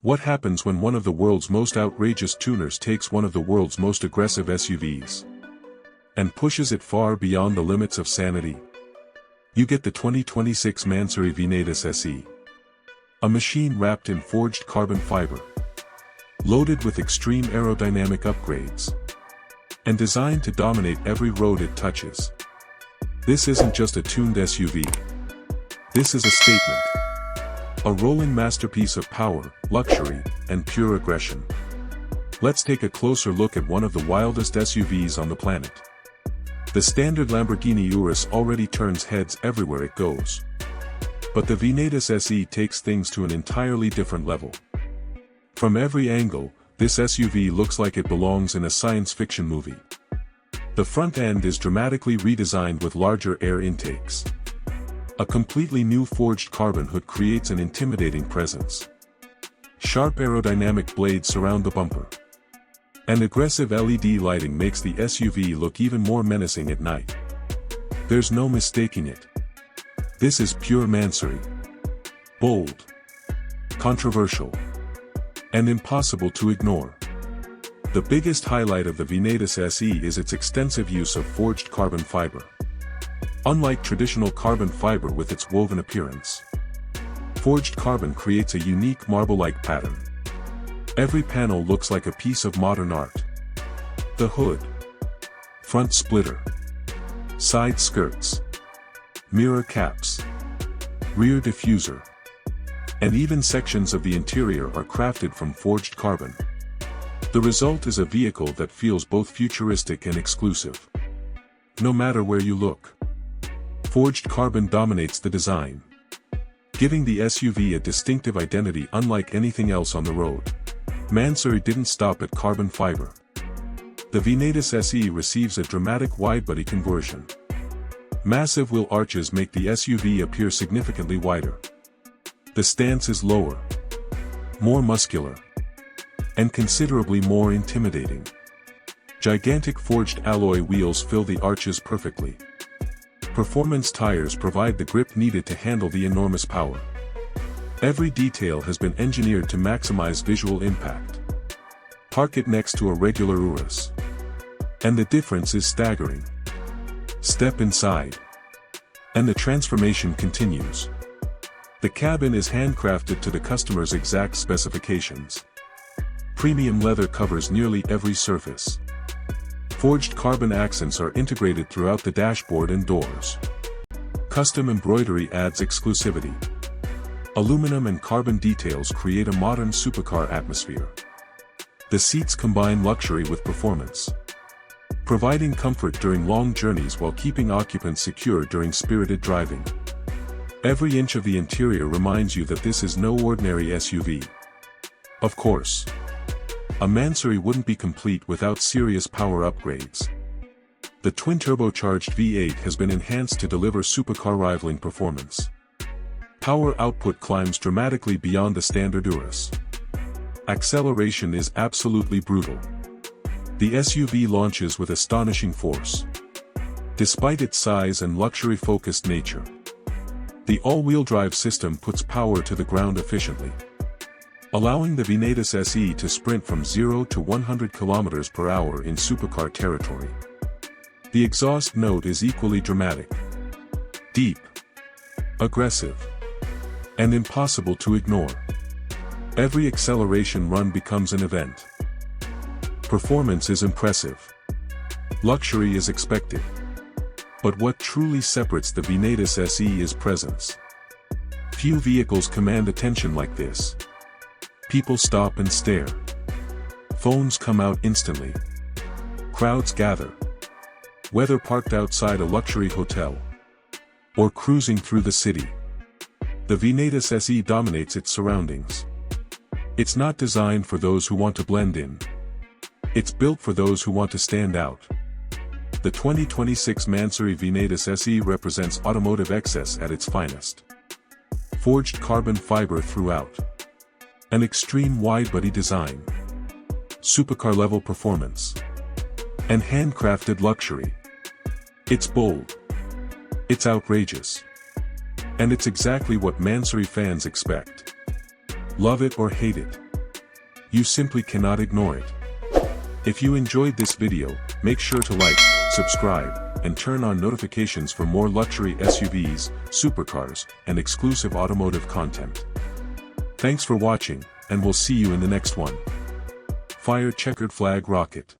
What happens when one of the world's most outrageous tuners takes one of the world's most aggressive SUVs and pushes it far beyond the limits of sanity? You get the 2026 MANSORY Venatus SE. A machine wrapped in forged carbon fiber, loaded with extreme aerodynamic upgrades, and designed to dominate every road it touches. This isn't just a tuned SUV. This is a statement. A rolling masterpiece of power, luxury, and pure aggression. Let's take a closer look at one of the wildest SUVs on the planet. The standard Lamborghini Urus already turns heads everywhere it goes. But the Venatus SE takes things to an entirely different level. From every angle, this SUV looks like it belongs in a science fiction movie. The front end is dramatically redesigned with larger air intakes. A completely new forged carbon hood creates an intimidating presence. Sharp aerodynamic blades surround the bumper. And aggressive LED lighting makes the SUV look even more menacing at night. There's no mistaking it. This is pure MANSORY. Bold, controversial, and impossible to ignore. The biggest highlight of the Venatus SE is its extensive use of forged carbon fiber. Unlike traditional carbon fiber with its woven appearance, forged carbon creates a unique marble-like pattern. Every panel looks like a piece of modern art. The hood, front splitter, side skirts, mirror caps, rear diffuser, and even sections of the interior are crafted from forged carbon. The result is a vehicle that feels both futuristic and exclusive. No matter where you look, forged carbon dominates the design, giving the SUV a distinctive identity unlike anything else on the road. MANSORY didn't stop at carbon fiber. The Venatus SE receives a dramatic widebody conversion. Massive wheel arches make the SUV appear significantly wider. The stance is lower, more muscular, and considerably more intimidating. Gigantic forged alloy wheels fill the arches perfectly. Performance tires provide the grip needed to handle the enormous power. Every detail has been engineered to maximize visual impact. Park it next to a regular Urus, and the difference is staggering. Step inside, and the transformation continues. The cabin is handcrafted to the customer's exact specifications. Premium leather covers nearly every surface. Forged carbon accents are integrated throughout the dashboard and doors. Custom embroidery adds exclusivity. Aluminum and carbon details create a modern supercar atmosphere. The seats combine luxury with performance, providing comfort during long journeys while keeping occupants secure during spirited driving. Every inch of the interior reminds you that this is no ordinary SUV. Of course, a MANSORY wouldn't be complete without serious power upgrades. The twin-turbocharged V8 has been enhanced to deliver supercar-rivaling performance. Power output climbs dramatically beyond the standard Urus. Acceleration is absolutely brutal. The SUV launches with astonishing force. Despite its size and luxury-focused nature, the all-wheel drive system puts power to the ground efficiently, allowing the Venatus SE to sprint from 0 to 100 km per hour in supercar territory. The exhaust note is equally dramatic, deep, aggressive, and impossible to ignore. Every acceleration run becomes an event. Performance is impressive. Luxury is expected. But what truly separates the Venatus SE is presence. Few vehicles command attention like this. People stop and stare. Phones come out instantly. Crowds gather. Whether parked outside a luxury hotel or cruising through the city, the Venatus SE dominates its surroundings. It's not designed for those who want to blend in. It's built for those who want to stand out. The 2026 MANSORY Venatus SE represents automotive excess at its finest. Forged carbon fiber throughout. An extreme widebody design. Supercar-level performance. And handcrafted luxury. It's bold. It's outrageous. And it's exactly what MANSORY fans expect. Love it or hate it. You simply cannot ignore it. If you enjoyed this video, make sure to like, subscribe, and turn on notifications for more luxury SUVs, supercars, and exclusive automotive content. Thanks for watching, and we'll see you in the next one. Fire checkered flag rocket.